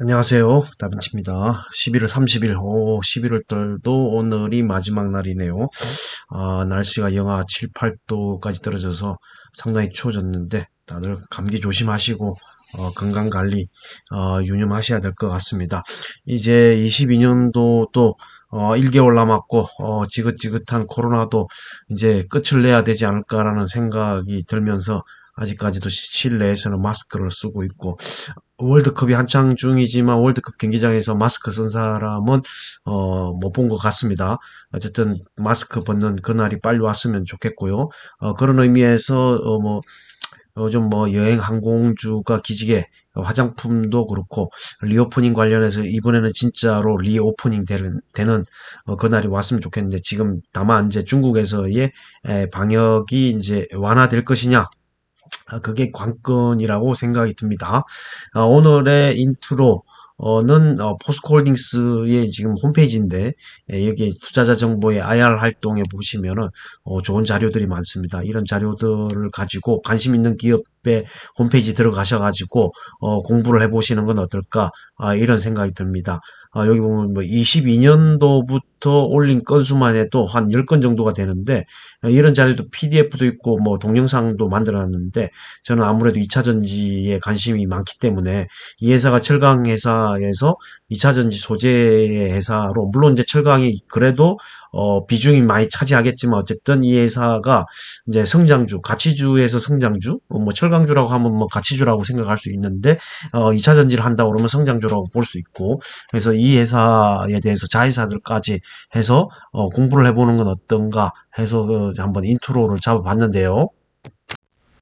안녕하세요. 다빈치입니다. 11월 30일, 11월 달도 오늘이 마지막 날이네요. 날씨가 영하 7, 8도까지 떨어져서 상당히 추워졌는데 다들 감기 조심하시고 건강 관리 유념하셔야 될 것 같습니다. 이제 22년도도 1개월 남았고 지긋지긋한 코로나도 이제 끝을 내야 되지 않을까라는 생각이 들면서 아직까지도 실내에서는 마스크를 쓰고 있고 월드컵이 한창 중이지만 월드컵 경기장에서 마스크 쓴 사람은 못 본 것 같습니다. 어쨌든 마스크 벗는 그날이 빨리 왔으면 좋겠고요. 그런 의미에서 요즘 여행 항공주가 기지개 화장품도 그렇고 리오프닝 관련해서 이번에는 진짜로 리오프닝 되는 그날이 왔으면 좋겠는데 지금 다만 이제 중국에서의 방역이 이제 완화될 것이냐, 그게 관건이라고 생각이 듭니다. 오늘의 인트로는 포스코홀딩스의 지금 홈페이지인데, 여기 투자자 정보의 IR 활동에 보시면은 좋은 자료들이 많습니다. 이런 자료들을 가지고 관심 있는 기업의 홈페이지 들어가셔가지고 공부를 해보시는 건 어떨까, 이런 생각이 듭니다. 여기 보면 22년도부터 올린 건수만 해도 한 10건 정도가 되는데, 이런 자료도 PDF도 있고 동영상도 만들어놨는데, 저는 아무래도 2차전지에 관심이 많기 때문에 이 회사가 철강 회사에서 2차전지 소재 회사로, 물론 이제 철강이 그래도 비중이 많이 차지하겠지만 어쨌든 이 회사가 이제 성장주, 가치주에서 성장주, 철강주라고 하면 가치주라고 생각할 수 있는데 2차전지를 한다고 그러면 성장주라고 볼 수 있고, 그래서 이 회사에 대해서 자회사들까지 해서 공부를 해보는 건 어떤가 해서 한번 인트로를 잡아봤는데요.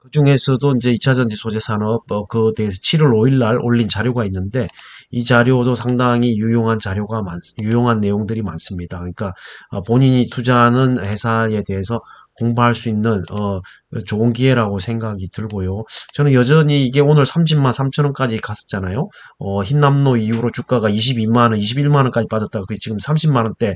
그 중에서도 이제 2차전지 소재 산업 그에 대해서 7월 5일 날 올린 자료가 있는데, 이 자료도 상당히 유용한 내용들이 많습니다. 그러니까 본인이 투자하는 회사에 대해서 공부할 수 있는 좋은 기회라고 생각이 들고요. 저는 여전히 이게 오늘 30만 3천 원까지 갔었잖아요. 흰남노 이후로 주가가 22만 원, 21만 원까지 빠졌다가 그게 지금 30만 원대를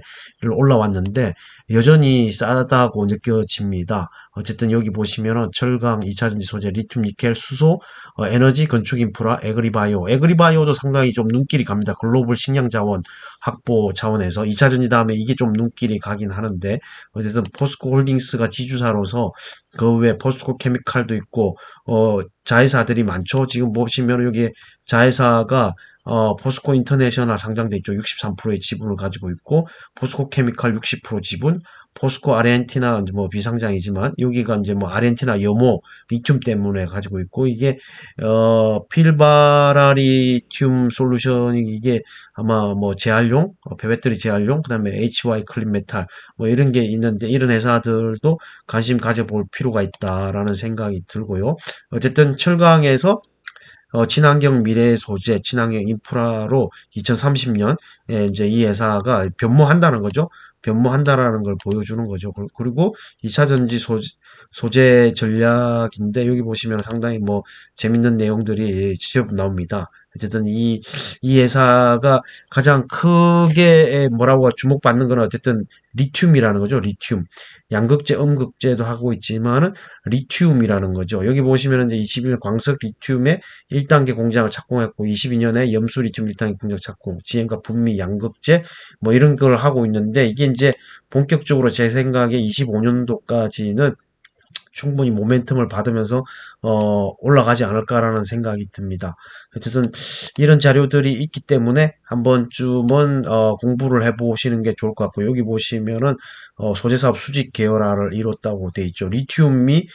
올라왔는데 여전히 싸다고 느껴집니다. 어쨌든 여기 보시면은 철강, 2차전지 소재, 리튬, 니켈, 수소, 에너지, 건축 인프라, 에그리바이오. 에그리바이오도 상당히 좀 눈길이 갑니다. 글로벌 식량 자원 확보 차원에서 2차전지 다음에 이게 좀 눈길이 가긴 하는데, 어쨌든 포스코 홀딩스가 지주사로서 그 외에 포스코 케미칼도 있고 자회사들이 많죠. 지금 보시면 여기 자회사가 포스코 인터내셔널 상장돼 있죠. 63%의 지분을 가지고 있고, 포스코 케미칼 60% 지분, 포스코 아르헨티나 이제 비상장이지만 여기가 이제 아르헨티나 염호 리튬 때문에 가지고 있고, 이게 필바라리튬 솔루션이 이게 아마 재활용, 배터리 재활용, 그다음에 HY 클린 메탈 이런 게 있는데, 이런 회사들도 관심 가져볼 필요가 있다라는 생각이 들고요. 어쨌든 철강에서 친환경 미래 소재, 친환경 인프라로 2030년 이제 이 회사가 변모한다는 거죠. 변모한다라는 걸 보여주는 거죠. 그리고 2차 전지 소재 전략인데, 여기 보시면 상당히 재밌는 내용들이 지적 나옵니다. 어쨌든 이 회사가 가장 크게 뭐라고 주목받는 건 어쨌든 리튬이라는 거죠. 리튬. 양극재, 음극재도 하고 있지만은 리튬이라는 거죠. 여기 보시면 이제 21 광석 리튬의 1단계 공장을 착공했고, 22년에 염수 리튬 1단계 공장 착공, 지엠과 분미, 양극재 이런 걸 하고 있는데, 이게 이제 본격적으로 제 생각에 25년도까지는 충분히 모멘텀을 받으면서 올라가지 않을까라는 생각이 듭니다. 어쨌든 이런 자료들이 있기 때문에 한 번쯤은 공부를 해보시는 게 좋을 것 같고, 여기 보시면은 소재사업 수직 계열화를 이뤘다고 돼 있죠. 리튬이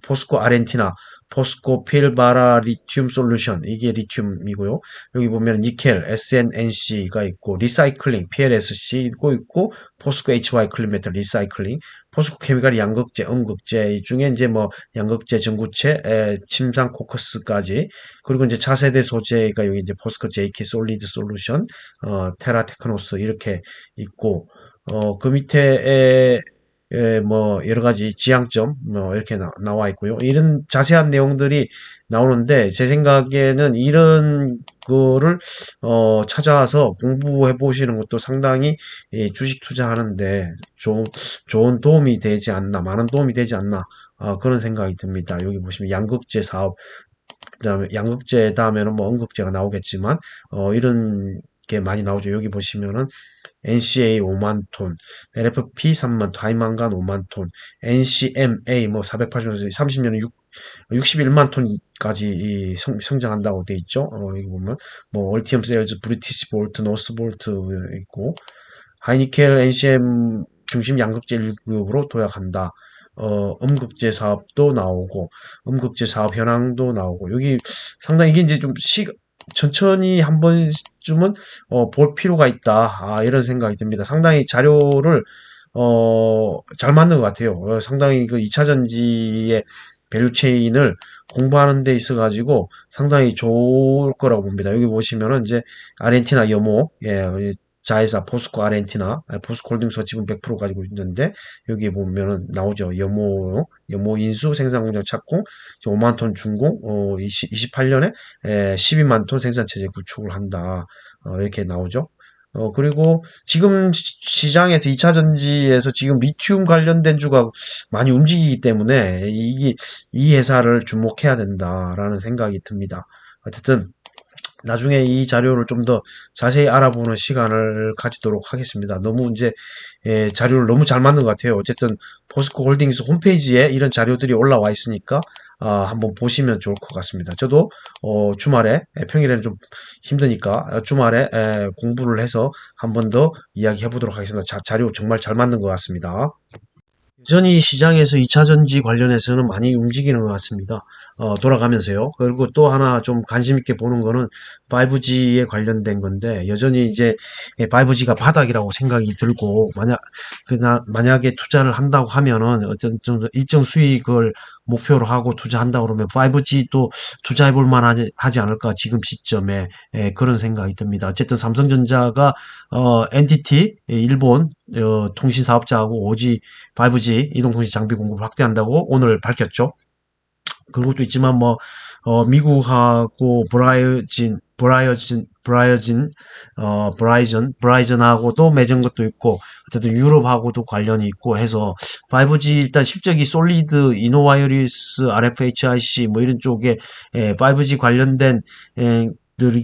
포스코 아르헨티나, 포스코 필바라 리튬 솔루션, 이게 리튬이고요. 여기 보면 니켈 SNNC가 있고, 리사이클링 PLSC 있고, 포스코 HY 클린 메탈 리사이클링, 포스코 케미칼 양극재, 음극재 중에 이제 양극재, 전구체, 침상 코커스까지, 그리고 이제 차세대 소재가 여기 이제 포스코 JK 솔리드 솔루션, 테라 테크노스 이렇게 있고, 그 밑에 여러 가지 지향점 이렇게 나와 있고요. 이런 자세한 내용들이 나오는데, 제 생각에는 이런 거를 찾아와서 공부해 보시는 것도 상당히 주식 투자하는데 좋은 도움이 되지 않나, 많은 도움이 되지 않나, 그런 생각이 듭니다. 여기 보시면 양극재 사업 그다음에 양극재 다음에는 뭐 음극재가 나오겠지만 이런 게 많이 나오죠. 여기 보시면은 NCA 5만 톤, LFP 3만 톤, 다이만간 5만 톤, NCMA 뭐 480년 30년에 61만 톤까지 성장한다고 돼 있죠. 여기 보면 뭐 얼티엄 세일즈, 브리티시 볼트, 노스 볼트 있고 하이니켈 NCM 중심 양극재 1급으로 도약한다. 음극재 사업도 나오고, 음극재 사업 현황도 나오고, 여기 상당히 이게 이제 좀 천천히 한 번쯤은, 볼 필요가 있다. 이런 생각이 듭니다. 상당히 자료를, 잘 만든 것 같아요. 상당히 그 2차 전지의 밸류 체인을 공부하는 데 있어 가지고 상당히 좋을 거라고 봅니다. 여기 보시면은 이제 아르헨티나 염호, 예, 자회사 포스코 아르헨티나, 포스코 홀딩스 지분 100% 가지고 있는데 여기 보면은 나오죠. 염호 인수 생산 공장 착공, 5만 톤 준공, 28년에 12만 톤 생산 체제 구축을 한다. 이렇게 나오죠. 그리고 지금 시장에서 2차 전지에서 지금 리튬 관련된 주가 많이 움직이기 때문에 이 회사를 주목해야 된다라는 생각이 듭니다. 어쨌든 나중에 이 자료를 좀 더 자세히 알아보는 시간을 가지도록 하겠습니다. 너무 이제 자료를 너무 잘 만든 것 같아요. 어쨌든 포스코 홀딩스 홈페이지에 이런 자료들이 올라와 있으니까 한번 보시면 좋을 것 같습니다. 저도 주말에 평일에는 좀 힘드니까 주말에 공부를 해서 한번 더 이야기해 보도록 하겠습니다. 자료 정말 잘 만든 것 같습니다. 여전히 시장에서 2차 전지 관련해서는 많이 움직이는 것 같습니다. 돌아가면서요. 그리고 또 하나 좀 관심 있게 보는 거는 5G에 관련된 건데, 여전히 이제 5G가 바닥이라고 생각이 들고, 만약에 투자를 한다고 하면은 어떤 정도 일정 수익을 목표로 하고 투자한다 그러면 5G도 투자해 볼 만하지 않을까, 지금 시점에. 그런 생각이 듭니다. 어쨌든 삼성전자가, NTT, 일본, 통신 사업자하고 5G 이동통신 장비 공급을 확대한다고 오늘 밝혔죠. 그런 것도 있지만 뭐 미국하고 브라이전하고도 맺은 것도 있고 어쨌든 유럽하고도 관련이 있고 해서 5G 일단 실적이 솔리드, 이노와이어리스, RFHIC 뭐 이런 쪽에 5G 관련된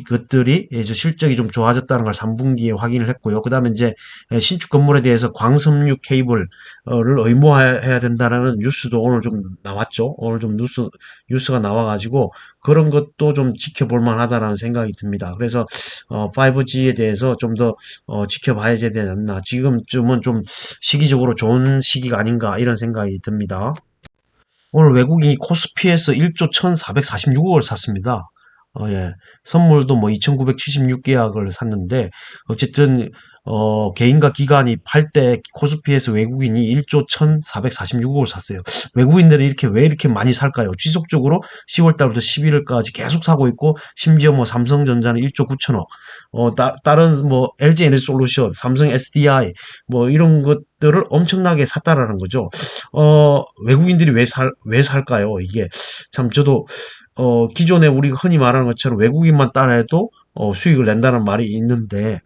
것들이 실적이 좀 좋아졌다는 걸 3분기에 확인을 했고요. 그 다음에 이제 신축 건물에 대해서 광섬유 케이블을 의무화해야 된다라는 뉴스도 오늘 좀 나왔죠. 오늘 좀 뉴스가 나와가지고 그런 것도 좀 지켜볼 만하다라는 생각이 듭니다. 그래서 5G에 대해서 좀 더 지켜봐야 되지 않나. 지금쯤은 좀 시기적으로 좋은 시기가 아닌가 이런 생각이 듭니다. 오늘 외국인이 코스피에서 1조 1,446억을 샀습니다. 예. 선물도 뭐 2,976계약을 샀는데, 어쨌든, 개인과 기관이 팔 때 코스피에서 외국인이 1조 1,446억을 샀어요. 외국인들은 왜 이렇게 많이 살까요? 지속적으로 10월달부터 11월까지 계속 사고 있고, 심지어 뭐 삼성전자는 1조 9천억, 다른 뭐 LG 에너지 솔루션, 삼성 SDI, 뭐 이런 것들을 엄청나게 샀다라는 거죠. 외국인들이 왜 살까요? 이게 참 저도 기존에 우리가 흔히 말하는 것처럼 외국인만 따라해도 수익을 낸다는 말이 있는데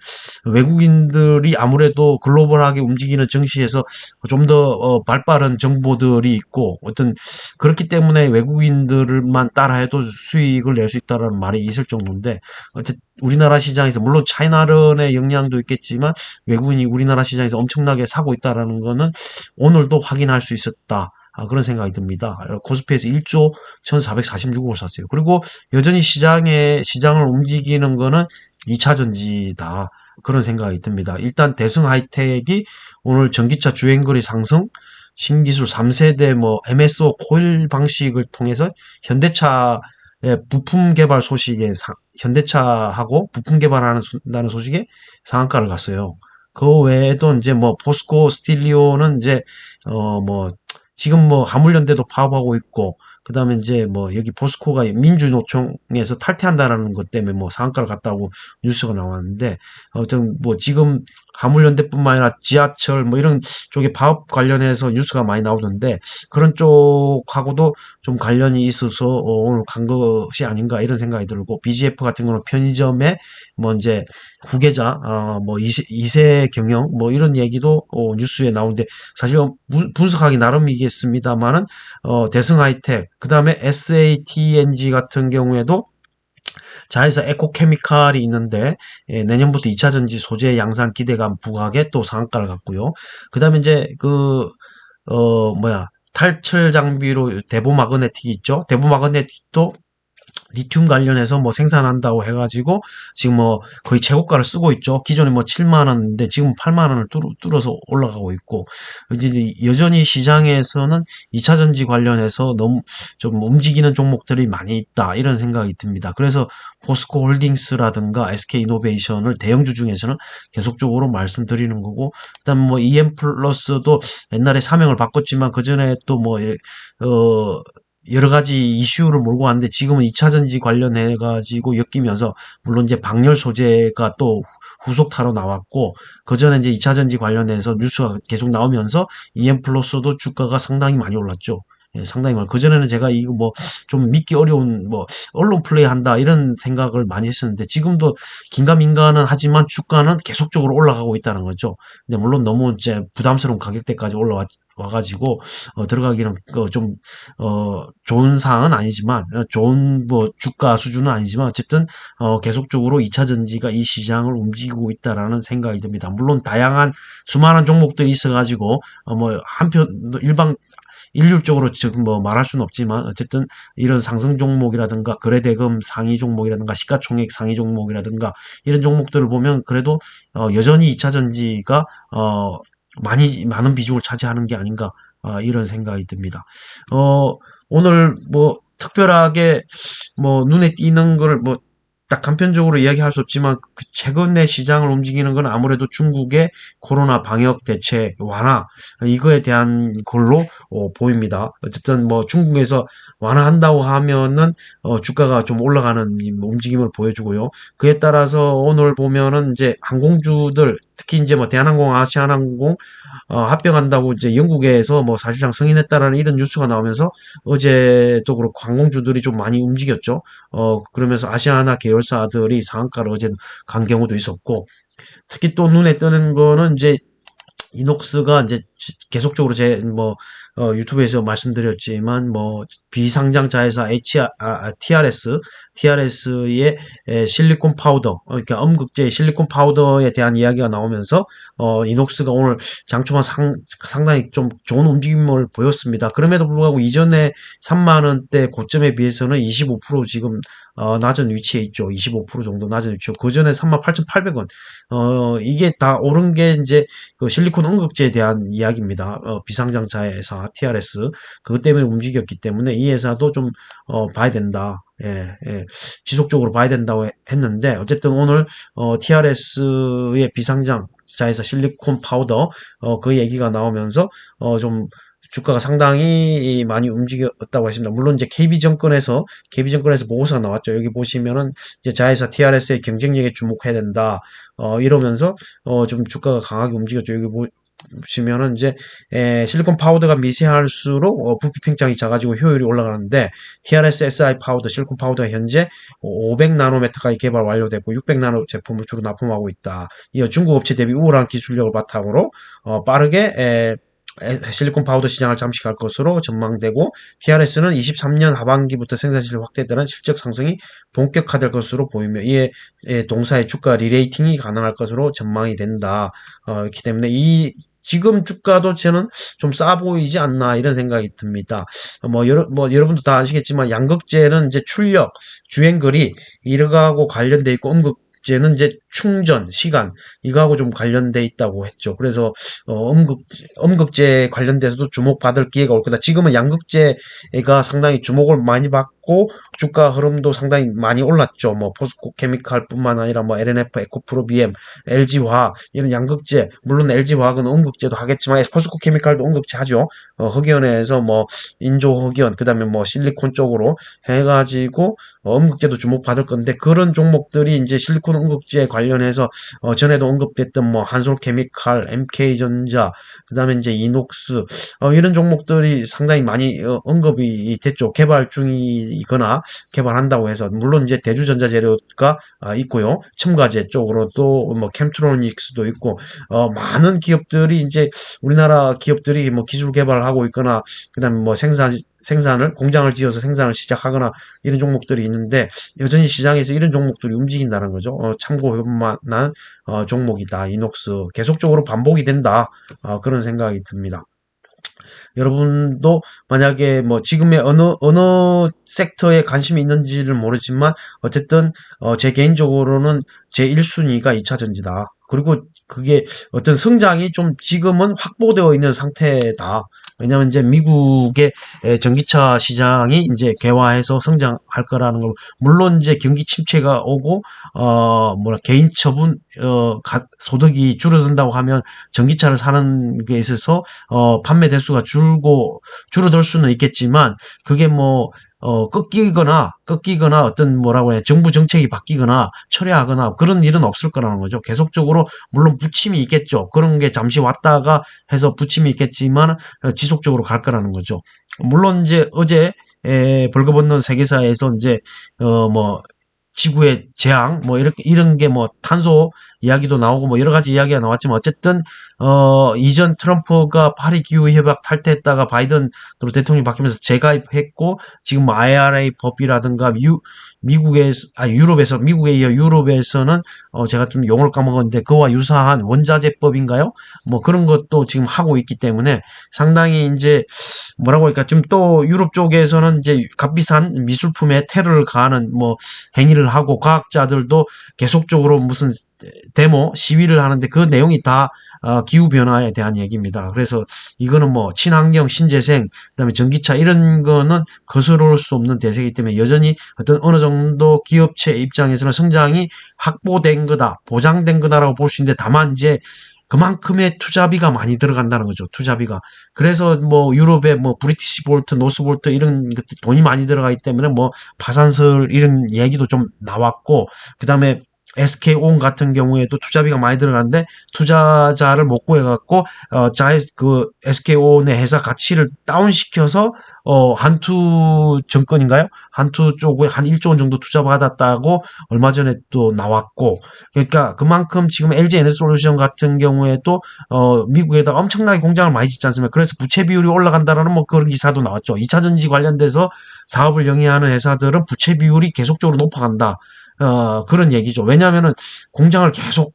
외국인들이 아무래도 글로벌하게 움직이는 증시에서 좀 더 발빠른 정보들이 있고 어떤 그렇기 때문에 외국인들만 따라해도 수익을 낼 수 있다는 말이 있을 정도인데 어쨌든 우리나라 시장에서 물론 차이나른의 영향도 있겠지만 외국인이 우리나라 시장에서 엄청나게 사고 있다라는 거는 오늘도 확인할 수 있었다. 그런 생각이 듭니다. 코스피에서 1조 1,446억을 샀어요. 그리고 여전히 시장을 움직이는 거는 2차 전지다. 그런 생각이 듭니다. 일단 대승 하이텍이 오늘 전기차 주행거리 상승, 신기술 3세대 뭐 MSO 코일 방식을 통해서 현대차의 부품 개발 소식에 현대차하고 부품 개발한다는 소식에 상한가를 갔어요. 그 외에도 이제 뭐 포스코 스틸리오는 이제 뭐 지금 뭐 화물연대도 파업하고 있고 그다음에 이제 뭐 여기 포스코가 민주노총에서 탈퇴한다라는 것 때문에 뭐 상한가를 갔다고 뉴스가 나왔는데 어떤 뭐 지금 화물연대뿐만 아니라 지하철 뭐 이런 쪽에 파업 관련해서 뉴스가 많이 나오던데 그런 쪽하고도 좀 관련이 있어서 오늘 간 것이 아닌가 이런 생각이 들고 BGF 같은 경우는 편의점에 뭐 이제 후계자 뭐 2세 경영 뭐 이런 얘기도 뉴스에 나오는데 사실 분석하기 나름이겠습니다만은 대승 하이텍 그 다음에 SATNG 같은 경우에도 자회사 에코케미칼이 있는데 내년부터 2차 전지 소재 양산 기대감 부각에 또 상한가를 갖고요. 그 다음에 이제 탈출 장비로 대보마그네틱이 있죠. 대보마그네틱도 리튬 관련해서 뭐 생산한다고 해가지고 지금 뭐 거의 최고가를 쓰고 있죠. 기존에 뭐 7만 원인데 지금 8만 원을 뚫어서 올라가고 있고 이제 여전히 시장에서는 2차 전지 관련해서 너무 좀 움직이는 종목들이 많이 있다 이런 생각이 듭니다. 그래서 포스코 홀딩스라든가 SK 이노베이션을 대형주 중에서는 계속적으로 말씀드리는 거고 그다음 뭐 EM 플러스도 옛날에 사명을 바꿨지만 그 전에 또 여러 가지 이슈를 몰고 왔는데 지금은 2차 전지 관련해 가지고 엮이면서 물론 이제 방열 소재가 또 후속타로 나왔고 그 전에 이제 2차 전지 관련해서 뉴스가 계속 나오면서 EM 플러스도 주가가 상당히 많이 올랐죠. 예, 상당히 많이. 그전에는 제가 이거 뭐 좀 믿기 어려운 뭐 언론 플레이 한다 이런 생각을 많이 했었는데 지금도 긴가민가는 하지만 주가는 계속적으로 올라가고 있다는 거죠. 근데 물론 너무 이제 부담스러운 가격대까지 와가지고 들어가기는 좀 좋은 사항은 아니지만 좋은 뭐 주가 수준은 아니지만 어쨌든 계속적으로 2차 전지가 이 시장을 움직이고 있다라는 생각이 듭니다. 물론 다양한 수많은 종목들이 있어가지고 뭐 한편 일률적으로 지금 뭐 말할 수는 없지만 어쨌든 이런 상승 종목이라든가 거래대금 상위 종목이라든가 시가총액 상위 종목이라든가 이런 종목들을 보면 그래도 여전히 2차 전지가 많은 비중을 차지하는 게 아닌가 이런 생각이 듭니다. 오늘 뭐 특별하게 뭐 눈에 띄는 걸 뭐 딱 간편적으로 이야기할 수 없지만 그 최근에 시장을 움직이는 건 아무래도 중국의 코로나 방역 대책 완화 이거에 대한 걸로 보입니다. 어쨌든 뭐 중국에서 완화한다고 하면은 주가가 좀 올라가는 움직임을 보여주고요. 그에 따라서 오늘 보면은 이제 항공주들 특히 이제 뭐 대한항공, 아시아나항공 합병한다고 이제 영국에서 뭐 사실상 승인했다라는 이런 뉴스가 나오면서 어제도 그렇고 항공주들이 좀 많이 움직였죠. 그러면서 아시아나 계열사들이 상한가를 어제 간 경우도 있었고, 특히 또 눈에 띄는 거는 이제 이녹스가 이제 계속적으로 유튜브에서 말씀드렸지만 비상장 자회사 TRS의 실리콘 파우더 그러니까 음극재 실리콘 파우더에 대한 이야기가 나오면서 이녹스가 오늘 장초반 상당히 좀 좋은 움직임을 보였습니다. 그럼에도 불구하고 이전에 3만 원대 고점에 비해서는 25% 지금 낮은 위치에 있죠. 25% 정도 낮은 위치요. 그 전에 38,800원. 이게 다 오른 게 이제 그 실리콘 음극재에 대한 이야기입니다. 비상장차 회사 TRS 그것 때문에 움직였기 때문에 이 회사도 좀 봐야 된다. 예, 예. 지속적으로 봐야 된다고 했는데 어쨌든 오늘 TRS의 비상장자에서 실리콘 파우더 그 얘기가 나오면서 좀 주가가 상당히 많이 움직였다고 했습니다. 물론 이제 KB증권에서 보고서가 나왔죠. 여기 보시면은 이제 자회사 TRS의 경쟁력에 주목해야 된다. 이러면서 좀 주가가 강하게 움직였죠. 여기 보시면은 이제 실리콘 파우더가 미세할수록 부피 팽창이 작아지고 효율이 올라가는데 TRS SI 파우더, 실리콘 파우더가 현재 500나노미터까지 개발 완료됐고 600나노 제품을 주로 납품하고 있다. 이 중국 업체 대비 우월한 기술력을 바탕으로 빠르게 실리콘 파우더 시장을 잠식할 것으로 전망되고 TRS는 23년 하반기부터 생산실 확대에 따른 실적 상승이 본격화될 것으로 보이며 이에 동사의 주가 리레이팅이 가능할 것으로 전망이 된다. 그렇기 때문에 지금 주가도 저는 좀 싸 보이지 않나 이런 생각이 듭니다. 여러분도 다 아시겠지만 양극재는 이제 출력, 주행거리 이거하고 관련돼 있고 음극재는 이제 충전 시간 이거하고 좀 관련돼 있다고 했죠. 그래서 음극재 관련돼서도 주목받을 기회가 올 거다. 지금은 양극재가 상당히 주목을 많이 받고 주가 흐름도 상당히 많이 올랐죠. 뭐 포스코 케미칼뿐만 아니라 뭐 LNF, 에코프로, BM, LG화학 이런 양극재 물론 LG화학은 음극재도 하겠지만 포스코 케미칼도 음극재 하죠. 흑연에서 뭐 인조 흑연 그다음에 뭐 실리콘 쪽으로 해가지고 음극재도 주목받을 건데 그런 종목들이 이제 실리콘 음극재 관련해서 전에도 언급됐던 뭐 한솔케미칼, MK전자, 그다음에 이제 이녹스 이런 종목들이 상당히 많이 언급이 됐죠. 개발 중이 만들거나 개발한다고 해서, 물론 이제 대주전자재료가 있고요. 첨가제 쪽으로 또 뭐 캠트로닉스도 있고, 많은 기업들이 이제 우리나라 기업들이 뭐 기술 개발을 하고 있거나, 그다음에 뭐 생산을 공장을 지어서 생산을 시작하거나 이런 종목들이 있는데, 여전히 시장에서 이런 종목들이 움직인다는 거죠. 참고할 만한 종목이다. 이녹스 계속적으로 반복이 된다. 그런 생각이 듭니다. 여러분도 만약에 뭐 지금의 어느 섹터에 관심이 있는지를 모르지만, 어쨌든 제 개인적으로는 제 1순위가 2차 전지다. 그리고 그게 어떤 성장이 좀 지금은 확보되어 있는 상태다. 왜냐면 이제 미국의 전기차 시장이 이제 개화해서 성장할 거라는 걸, 물론 이제 경기 침체가 오고 개인 처분 소득이 줄어든다고 하면 전기차를 사는 게 있어서 판매 대수가 줄어들 수는 있겠지만, 그게 뭐 꺾이거나 어떤 뭐라고 해, 정부 정책이 바뀌거나 철회하거나 그런 일은 없을 거라는 거죠. 계속적으로 물론 부침이 있겠죠. 그런 게 잠시 왔다가 해서 부침이 있겠지만 지속적으로 갈 거라는 거죠. 물론 이제 어제 벌거벗는 세계사에서 이제 뭐 지구의 재앙, 뭐, 이런 게 뭐, 탄소 이야기도 나오고, 뭐, 여러 가지 이야기가 나왔지만, 어쨌든, 이전 트럼프가 파리 기후협약 탈퇴했다가 바이든으로 대통령이 바뀌면서 재가입했고, 지금 뭐 IRA 법이라든가, 미국에 이어 유럽에서는, 제가 좀 용어를 까먹었는데, 그와 유사한 원자재법인가요? 뭐, 그런 것도 지금 하고 있기 때문에, 상당히 이제, 뭐라고 할까, 좀 또 유럽 쪽에서는 이제 값비싼 미술품에 테러를 가하는 뭐, 행위를 하고, 과학자들도 계속적으로 무슨 데모 시위를 하는데, 그 내용이 다 기후변화에 대한 얘기입니다. 그래서 이거는 뭐 친환경, 신재생, 그다음에 전기차 이런 거는 거스를 수 없는 대세이기 때문에, 여전히 어떤 어느 정도 기업체 입장에서는 성장이 확보된 거다, 보장된 거다라고 볼 수 있는데, 다만 이제 그만큼의 투자비가 많이 들어간다는 거죠. 투자비가. 그래서 뭐 유럽의 뭐 브리티시 볼트, 노스 볼트 이런 것들 돈이 많이 들어가기 때문에 뭐 파산설 이런 얘기도 좀 나왔고, 그다음에 SK온 같은 경우에도 투자비가 많이 들어가는데 투자자를 못 구해갖고 그 SK온의 회사 가치를 다운시켜서 한투증권인가요? 한투 쪽에 한 1조 원 정도 투자받았다고 얼마 전에 또 나왔고, 그러니까 그만큼 지금 LG 에너지솔루션 같은 경우에도 미국에다 엄청나게 공장을 많이 짓지 않습니까? 그래서 부채 비율이 올라간다라는 뭐 그런 기사도 나왔죠. 2차전지 관련돼서 사업을 영위하는 회사들은 부채 비율이 계속적으로 높아간다. 그런 얘기죠. 왜냐하면은 공장을 계속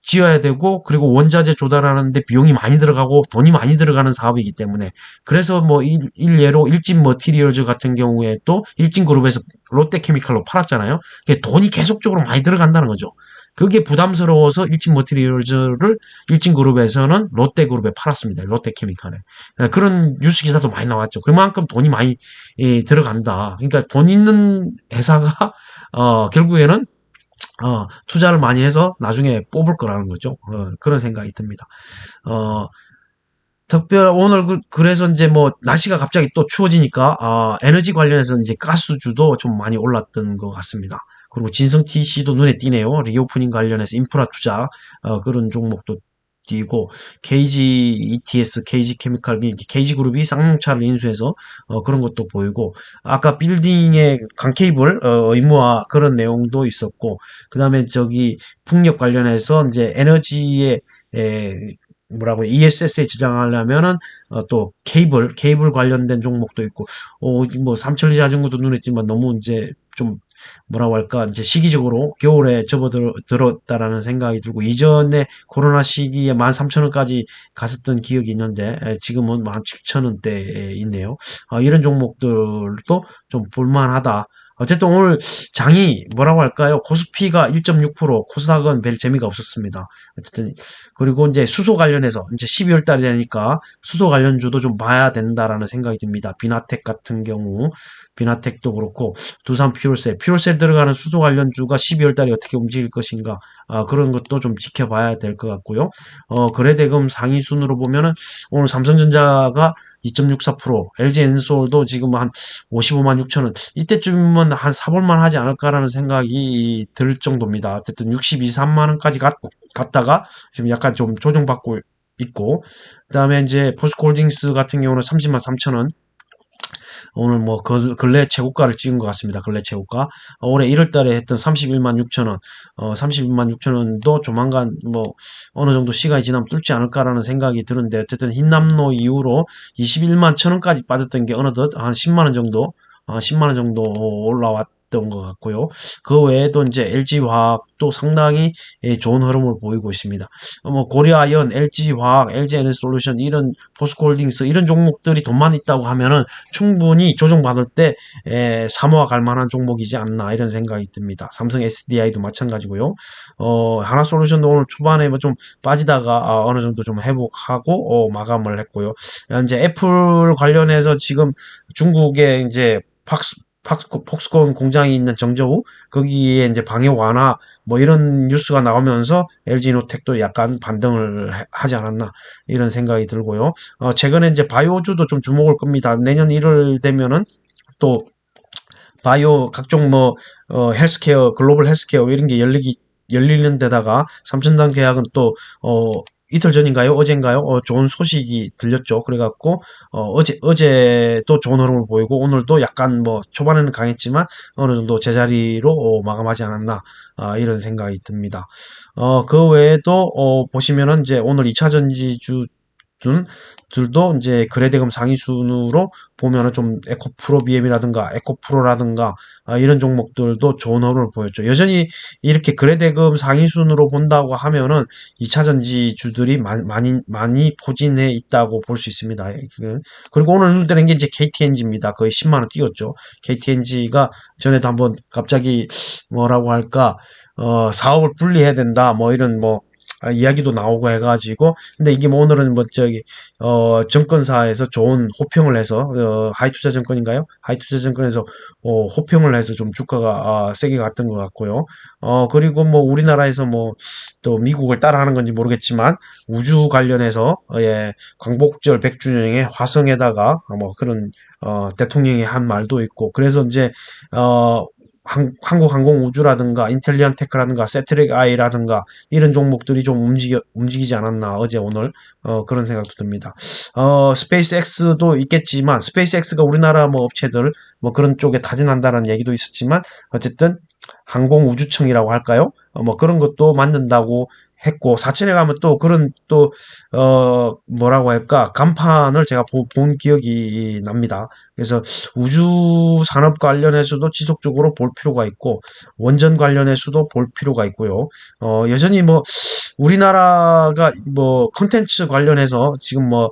지어야 되고, 그리고 원자재 조달하는데 비용이 많이 들어가고 돈이 많이 들어가는 사업이기 때문에. 그래서 뭐 일례로 일진 머티리얼즈 같은 경우에 또 일진그룹에서 롯데케미칼로 팔았잖아요. 그게 돈이 계속적으로 많이 들어간다는 거죠. 그게 부담스러워서 일진 머티리얼즈를 일진그룹에서는 롯데그룹에 팔았습니다. 롯데케미칼에. 그런 뉴스 기사도 많이 나왔죠. 그만큼 돈이 많이 들어간다. 그러니까 돈 있는 회사가 결국에는 투자를 많이 해서 나중에 뽑을 거라는 거죠. 그런 생각이 듭니다. 오늘 그래서 이제 뭐 날씨가 갑자기 또 추워지니까 에너지 관련해서 이제 가스주도 좀 많이 올랐던 것 같습니다. 그리고 진성 TC도 눈에 띄네요. 리오프닝 관련해서 인프라 투자 그런 종목도 띄고, KG ETS, KG 케미칼, KG그룹이 쌍용차를 인수해서 그런 것도 보이고, 아까 빌딩의 강케이블 의무화 그런 내용도 있었고, 그 다음에 저기 풍력 관련해서 이제 에너지에 뭐라고 ESS에 저장하려면은 또 케이블 관련된 종목도 있고, 뭐 삼천리 자전거도 눈에 띄지만 너무 이제 좀 뭐라고 할까, 이제 시기적으로 겨울에 접어들었다라는 생각이 들고, 이전에 코로나 시기에 13,000원까지 갔었던 기억이 있는데 지금은 17,000원대에 있네요. 이런 종목들도 좀 볼만하다. 어쨌든 오늘 장이 뭐라고 할까요? 코스피가 1.6%, 코스닥은 별 재미가 없었습니다. 어쨌든 그리고 이제 수소 관련해서 이제 12월 달이 되니까 수소 관련주도 좀 봐야 된다라는 생각이 듭니다. 비나텍 같은 경우, 비나텍도 그렇고 두산 퓨얼셀 들어가는 수소 관련주가 12월 달에 어떻게 움직일 것인가, 그런 것도 좀 지켜봐야 될 것 같고요. 거래대금 상위 순으로 보면은 오늘 삼성전자가 2.64%, LG엔솔도 지금 한 55만 6천원, 이때쯤이면 한 사볼만 하지 않을까라는 생각이 들 정도입니다. 어쨌든 62, 3만 원까지 갔다가 지금 약간 좀 조정받고 있고, 그 다음에 이제 포스코홀딩스 같은 경우는 30만 3천원, 오늘 뭐 근래 최고가를 찍은 것 같습니다. 근래 최고가. 올해 1월 달에 했던 31만 6천 원, 31만 6천 원도 조만간 뭐 어느 정도 시간이 지나면 뚫지 않을까라는 생각이 드는데, 어쨌든 흰남노 이후로 21만 천 원까지 빠졌던 게 어느덧 한 10만 원 정도, 10만 원 정도 올라왔던 것 같고요. 그 외에도 이제 LG화학도 상당히 좋은 흐름을 보이고 있습니다. 뭐 고려아연, LG화학, LG에너지솔루션 이런 포스코홀딩스 이런 종목들이 돈만 있다고 하면은 충분히 조정받을 때 사모아 갈 만한 종목이지 않나 이런 생각이 듭니다. 삼성 SDI도 마찬가지고요. 하나솔루션도 오늘 초반에 뭐 좀 빠지다가 어느 정도 좀 회복하고 마감을 했고요. 이제 애플 관련해서 지금 중국에 이제 폭스콘 공장이 있는 정저우 거기에 이제 방역 완화 뭐 이런 뉴스가 나오면서 LG노텍도 약간 반등을 하지 않았나 이런 생각이 들고요. 최근에 이제 바이오주도 좀 주목을 겁니다. 내년 1월 되면은 또 바이오 각종 뭐 헬스케어 글로벌 헬스케어 이런 게 열리는 데다가 삼천당 계약은 또 이틀 전인가요? 어젠가요? 좋은 소식이 들렸죠. 그래갖고, 어제도 좋은 흐름을 보이고, 오늘도 약간 뭐, 초반에는 강했지만, 어느 정도 제자리로 마감하지 않았나, 이런 생각이 듭니다. 그 외에도, 보시면은 이제 오늘 2차 전지주 들도 이제 거래대금 상위 순으로 보면은 좀 에코프로 BM이라든가 에코프로라든가 이런 종목들도 좋은 흐름을 보였죠. 여전히 이렇게 거래대금 상위 순으로 본다고 하면은 2차 전지주들이 많이 포진해 있다고 볼 수 있습니다. 그리고 오늘 눈뜨는 게 이제 KTNG입니다. 거의 10만 원 뛰었죠. KTNG가 전에도 한번 갑자기 뭐라고 할까 사업을 분리해야 된다 뭐 이런 뭐 이야기도 나오고 해가지고, 근데 이게 뭐 오늘은 뭐 저기 증권사에서 좋은 호평을 해서 하이투자증권인가요? 하이투자증권에서 호평을 해서 좀 주가가 세게 갔던 것 같고요. 그리고 뭐 우리나라에서 뭐 또 미국을 따라하는 건지 모르겠지만 우주 관련해서 예, 광복절 100주년에 화성에다가 뭐 그런 대통령이 한 말도 있고, 그래서 이제 한국항공우주라든가 인텔리언테크라든가 세트렉 아이라든가 이런 종목들이 좀 움직이지 않았나 어제 오늘 그런 생각도 듭니다. 스페이스X도 있겠지만 스페이스X가 우리나라 뭐 업체들 뭐 그런 쪽에 타진한다는 얘기도 있었지만 어쨌든 항공우주청이라고 할까요? 뭐 그런 것도 만든다고 했고, 사천에 가면 또 그런 또 뭐라고 할까 간판을 제가 본 기억이 납니다. 그래서 우주 산업 관련해서도 지속적으로 볼 필요가 있고 원전 관련해서도 볼 필요가 있고요. 여전히 뭐 우리나라가 뭐 컨텐츠 관련해서 지금 뭐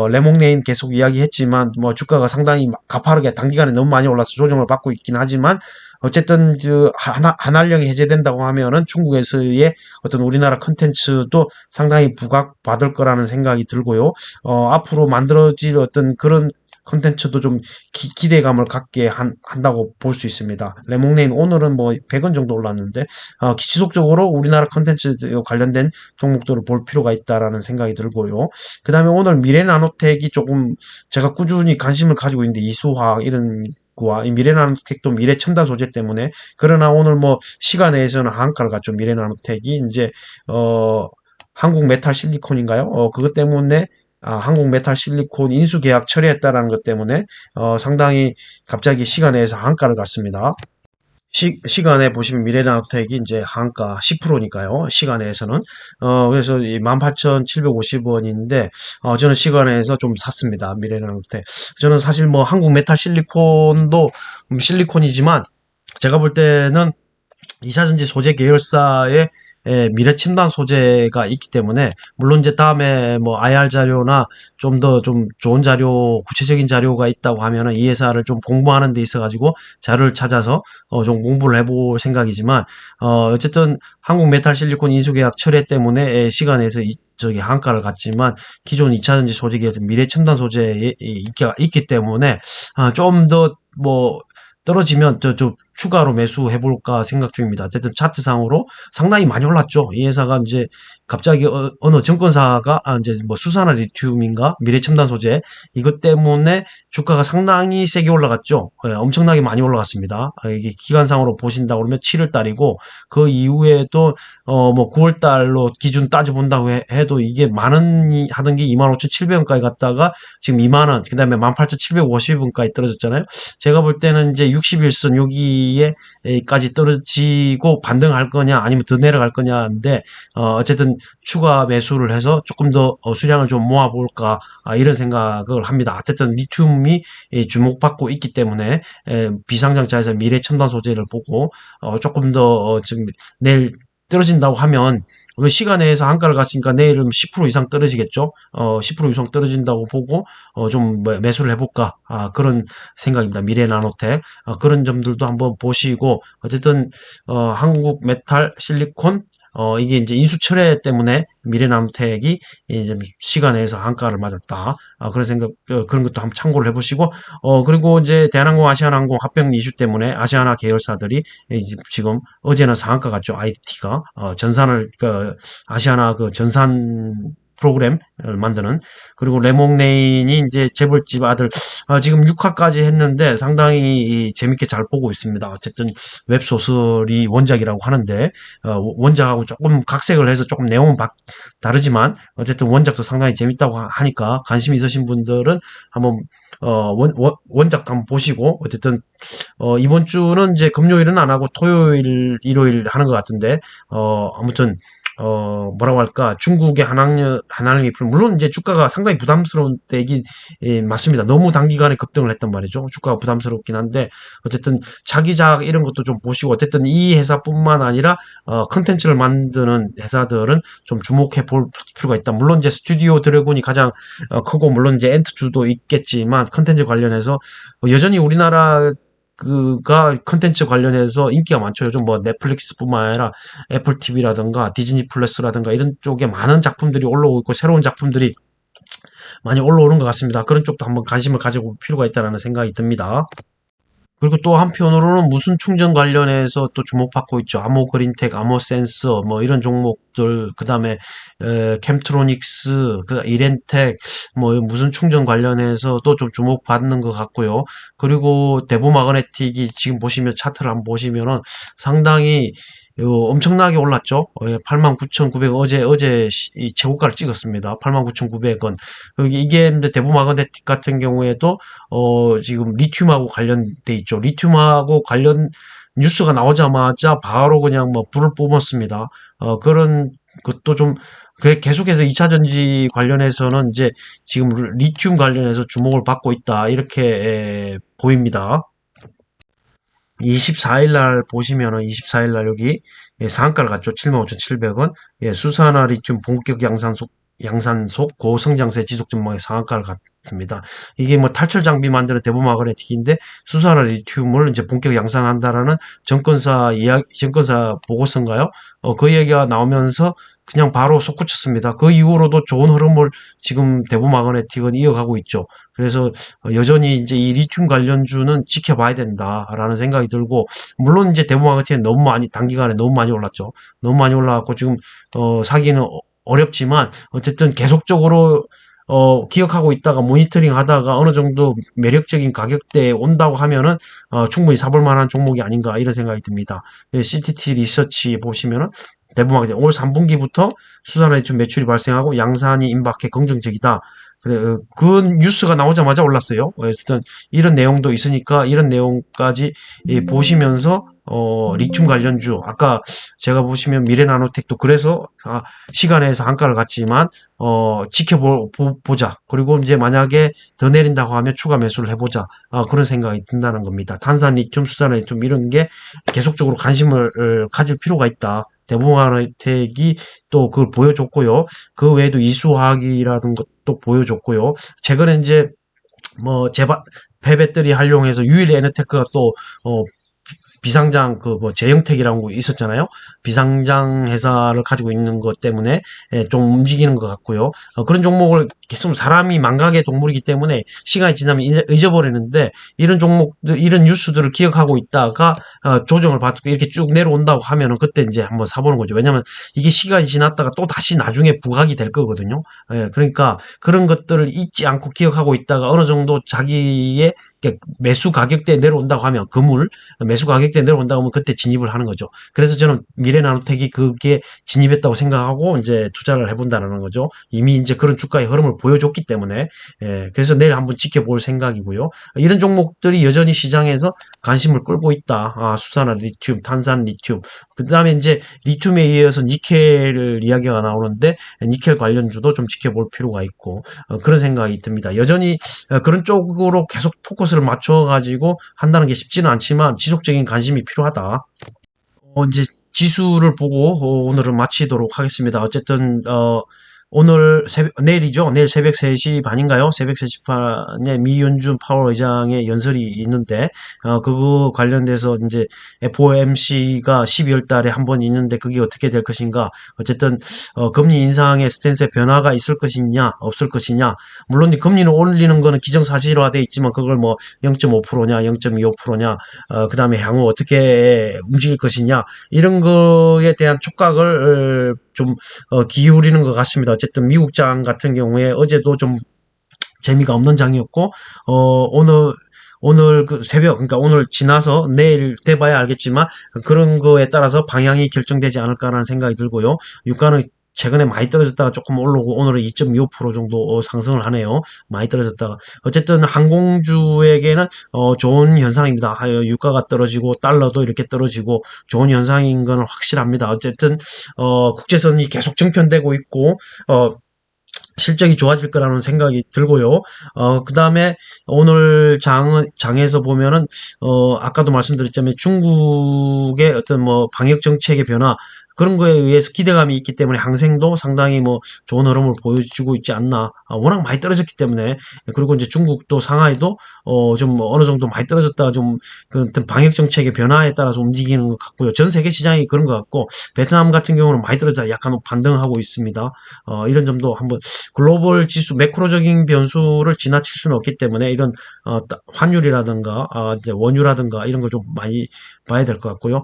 레몽네임 계속 이야기했지만 뭐 주가가 상당히 가파르게 단기간에 너무 많이 올라서 조정을 받고 있긴 하지만 어쨌든 한한령이 해제된다고 하면은 중국에서의 어떤 우리나라 컨텐츠도 상당히 부각받을 거라는 생각이 들고요. 앞으로 만들어질 어떤 그런 컨텐츠도 좀 기대감을 갖게 한다고 볼 수 있습니다. 레몽네임 오늘은 뭐 100원 정도 올랐는데 지속적으로 우리나라 컨텐츠 관련된 종목들을 볼 필요가 있다라는 생각이 들고요. 그 다음에 오늘 미래나노텍이 조금 제가 꾸준히 관심을 가지고 있는데 이수화학 이런 이 미래나노텍도 미래첨단 소재 때문에, 그러나 오늘 뭐 시간 내에서는 하한가를 갔죠. 미래나노텍이 이제 한국 메탈 실리콘인가요? 그것 때문에 한국 메탈 실리콘 인수 계약 처리했다라는 것 때문에 상당히 갑자기 시간 내에서 하한가를 갔습니다. 시간에 보시면 미래나노텍이 이제 한가 10%니까요. 시간에서는. 그래서 18,750원인데, 저는 시간에서 좀 샀습니다. 미래나노텍. 저는 사실 뭐 한국 메탈 실리콘도 실리콘이지만, 제가 볼 때는 2차전지 소재 계열사의 미래 첨단 소재가 있기 때문에, 물론 이제 다음에 뭐 IR 자료나 좀 더 좀 좋은 자료, 구체적인 자료가 있다고 하면은 이 회사를 좀 공부하는 데 있어 가지고 자료를 찾아서 좀 공부를 해볼 생각이지만, 어쨌든 한국 메탈 실리콘 인수계약 철회 때문에 시간에서 저기 한가를 갔지만 기존 2차전지 소재 계열 미래 첨단 소재에 있기 때문에 좀 더 뭐 떨어지면 좀 추가로 매수해볼까 생각 중입니다. 어쨌든 차트상으로 상당히 많이 올랐죠. 이 회사가 이제 갑자기 어느 증권사가 이제 뭐 수산화 리튬인가 미래첨단 소재 이것 때문에 주가가 상당히 세게 올라갔죠. 예, 엄청나게 많이 올라갔습니다. 이게 기간상으로 보신다 그러면 7월 달이고 그 이후에도 뭐 9월 달로 기준 따져본다고 해도 이게 만 원이 하던 게 25,700원까지 갔다가 지금 2만 원, 그다음에 18,750원까지 떨어졌잖아요. 제가 볼 때는 이제 60일선 여기에까지 떨어지고 반등할 거냐 아니면 더 내려갈 거냐인데 어쨌든 추가 매수를 해서 조금 더 수량을 좀 모아볼까 이런 생각을 합니다. 어쨌든 리튬이 주목받고 있기 때문에 비상장차에서 미래 첨단 소재를 보고 조금 더 지금 내일 떨어진다고 하면 시간 내에서 한가를 갔으니까 내일은 10% 이상 떨어지겠죠. 10% 이상 떨어진다고 보고 좀 매수를 해볼까 그런 생각입니다. 미래 나노텍 그런 점들도 한번 보시고 어쨌든 한국 메탈 실리콘 이게 이제 인수철회 때문에 미래나노텍이 이제 시간에서 한가를 맞았다. 그런 생각, 그런 것도 한번 참고를 해보시고, 그리고 이제 대한항공, 아시아나항공 합병 이슈 때문에 아시아나 계열사들이 지금 어제는 상한가 갔죠. IT가, 전산을, 아시아나 그 전산 프로그램을 만드는 그리고 레몽레인이 이제 재벌집 아들 지금 6화까지 했는데 상당히 재밌게 잘 보고 있습니다. 어쨌든 웹소설이 원작이라고 하는데 원작하고 조금 각색을 해서 조금 내용은 다르지만 원작도 상당히 재밌다고 하니까 관심 있으신 분들은 한번 원작도 한번 보시고 어쨌든 이번 주는 이제 금요일은 안 하고 토요일, 일요일 하는 것 같은데 아무튼 뭐라고 할까, 중국의 한항이 물론 이제 주가가 상당히 부담스러운 때이긴 맞습니다. 너무 단기간에 급등을 했단 말이죠. 주가가 부담스럽긴 한데, 어쨌든 차기작 이런 것도 좀 보시고, 어쨌든 이 회사뿐만 아니라, 컨텐츠를 만드는 회사들은 좀 주목해 볼 필요가 있다. 물론 이제 스튜디오 드래곤이 가장 크고, 물론 이제 엔트주도 있겠지만, 컨텐츠 관련해서 여전히 우리나라 그가 컨텐츠 관련해서 인기가 많죠. 요즘 뭐 넷플릭스뿐만 아니라 애플 TV라든가 디즈니 플러스라든가 이런 쪽에 많은 작품들이 올라오고 있고 새로운 작품들이 많이 올라오는 것 같습니다. 그런 쪽도 한번 관심을 가져볼 필요가 있다는 생각이 듭니다. 그리고 또 한편으로는 무슨 충전 관련해서 또 주목받고 있죠. 아모그린텍, 아모센서 뭐 이런 종목들, 그다음에 캠트로닉스, 이렌텍 뭐 무슨 충전 관련해서 또 좀 주목받는 것 같고요. 그리고 대보마그네틱이 지금 보시면 차트를 한번 보시면은 상당히 엄청나게 올랐죠. 89,900원 어제 이 최고가를 찍었습니다. 89,900원. 이게 대보마그네틱 같은 경우에도 지금 리튬하고 관련돼 있죠. 리튬하고 관련 뉴스가 나오자마자 바로 그냥 뭐 불을 뿜었습니다. 그런 것도 좀 계속해서 2차 전지 관련해서는 이제 지금 리튬 관련해서 주목을 받고 있다. 이렇게 보입니다. 24일 날 보시면은 24일 날 여기 상한가를 갔죠. 75,700원. 수산화 리튬 본격 양산속 고성장세 지속 전망의 상한가를 갔습니다. 이게 뭐 탈철 장비 만드는 대보마그네틱인데 수산화 리튬을 이제 본격 양산한다라는 증권사 보고서인가요? 그 얘기가 나오면서 그냥 바로 솟구쳤습니다. 그 이후로도 좋은 흐름을 지금 대보마그네틱은 이어가고 있죠. 그래서 여전히 이제 이 리튬 관련주는 지켜봐야 된다라는 생각이 들고, 물론 이제 대보마그네틱은 단기간에 너무 많이 올랐죠. 너무 많이 올라갔고 지금 사기는 어렵지만 어쨌든 계속적으로 기억하고 있다가 모니터링 하다가 어느 정도 매력적인 가격대에 온다고 하면은 충분히 사볼 만한 종목이 아닌가 이런 생각이 듭니다. CTT 리서치 보시면은 대부분 올 3분기부터 수산화리튬 매출이 발생하고 양산이 임박해 긍정적이다. 그래, 그 뉴스가 나오자마자 올랐어요. 어쨌든 이런 내용도 있으니까 이런 내용까지 보시면서 리튬 관련주 아까 제가 보시면 미래나노텍도 그래서 시간에서 한가를 갔지만 지켜보자. 그리고 이제 만약에 더 내린다고 하면 추가 매수를 해보자. 그런 생각이 든다는 겁니다. 탄산 리튬, 수산 리튬 이런 게 계속적으로 관심을 가질 필요가 있다. 대보마그네틱이 또 그걸 보여줬고요. 그 외에도 이수화학이라는 것도 보여줬고요. 최근에 이제 뭐 폐배터리 활용해서 유일 에너테크가 또 비상장 그 뭐 재영택이라는 거 있었잖아요. 비상장 회사를 가지고 있는 것 때문에 좀 움직이는 것 같고요. 그런 종목을 계속 사람이 망각의 동물이기 때문에 시간이 지나면 잊어버리는데 이런 종목들, 이런 뉴스들을 기억하고 있다가 조정을 받고 이렇게 쭉 내려온다고 하면은 그때 이제 한번 사보는 거죠. 왜냐면 이게 시간이 지났다가 또 다시 나중에 부각이 될 거거든요. 예, 그러니까 그런 것들을 잊지 않고 기억하고 있다가 어느 정도 자기의 매수 가격대에 내려온다고 하면 금물 매수 가격대에 내려온다고 하면 그때 진입을 하는 거죠. 그래서 저는 미래나노텍이 그게 진입했다고 생각하고 이제 투자를 해본다는 거죠. 이미 이제 그런 주가의 흐름을 보여줬기 때문에 그래서 내일 한번 지켜볼 생각이고요. 이런 종목들이 여전히 시장에서 관심을 끌고 있다. 수산화 리튬, 탄산 리튬. 그 다음에 이제 리튬에 이어서 니켈 이야기가 나오는데 니켈 관련주도 좀 지켜볼 필요가 있고 그런 생각이 듭니다. 여전히 그런 쪽으로 계속 포커스를 맞춰가지고 한다는 게 쉽지는 않지만 지속적인 관심이 필요하다. 이제 지수를 보고 오늘은 마치도록 하겠습니다. 어쨌든 오늘 내일이죠. 내일 새벽 3시 반인가요? 새벽 3시 반에 미윤준 파월 의장의 연설이 있는데 그거 관련돼서 이제 FOMC가 12월 달에 한 번 있는데 그게 어떻게 될 것인가? 어쨌든 금리 인상의 스탠스에 변화가 있을 것이냐, 없을 것이냐. 물론 이제 금리는 올리는 거는 기정사실화돼 있지만 그걸 뭐 0.5%냐, 0.25%냐, 그다음에 향후 어떻게 움직일 것이냐 이런 거에 대한 촉각을 좀 기울이는 것 같습니다. 어쨌든 미국장 같은 경우에 어제도 좀 재미가 없는 장이었고 오늘 그 새벽 그러니까 오늘 지나서 내일 돼봐야 알겠지만 그런 거에 따라서 방향이 결정되지 않을까라는 생각이 들고요. 유가는 최근에 많이 떨어졌다가 조금 올라오고 오늘은 2.25% 정도 상승을 하네요. 많이 떨어졌다가 어쨌든 항공주에게는 좋은 현상입니다. 유가가 떨어지고 달러도 이렇게 떨어지고 좋은 현상인 거는 확실합니다. 어쨌든 국제선이 계속 정편되고 있고 실적이 좋아질 거라는 생각이 들고요. 그 다음에 오늘 장에서 보면은, 아까도 말씀드렸지만 중국의 어떤 뭐 방역 정책의 변화, 그런 거에 의해서 기대감이 있기 때문에 항생도 상당히 뭐 좋은 흐름을 보여주고 있지 않나. 워낙 많이 떨어졌기 때문에. 그리고 이제 중국도 상하이도, 좀 어느 정도 많이 떨어졌다가 좀 그 어떤 방역 정책의 변화에 따라서 움직이는 것 같고요. 전 세계 시장이 그런 것 같고, 베트남 같은 경우는 많이 떨어져 약간 반등하고 있습니다. 이런 점도 한번 글로벌 지수 매크로적인 변수를 지나칠 수는 없기 때문에 이런 환율이라든가 이제 원유라든가 이런 걸 좀 많이 봐야 될 것 같고요.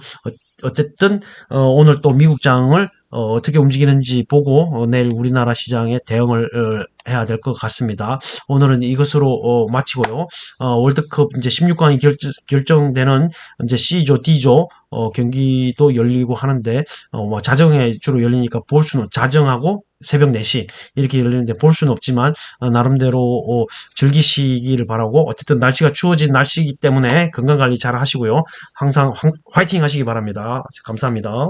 어쨌든 오늘 또 미국장을 어떻게 움직이는지 보고 내일 우리나라 시장에 대응을 해야 될 것 같습니다. 오늘은 이것으로 마치고요. 월드컵 이제 16강이 결정되는 이제 C조, D조 경기도 열리고 하는데 뭐 자정에 주로 열리니까 볼 수는 자정하고 새벽 4시 이렇게 열리는데 볼 수는 없지만 나름대로 즐기시기를 바라고 어쨌든 날씨가 추워진 날씨이기 때문에 건강관리 잘 하시고요. 항상 화이팅 하시기 바랍니다. 감사합니다.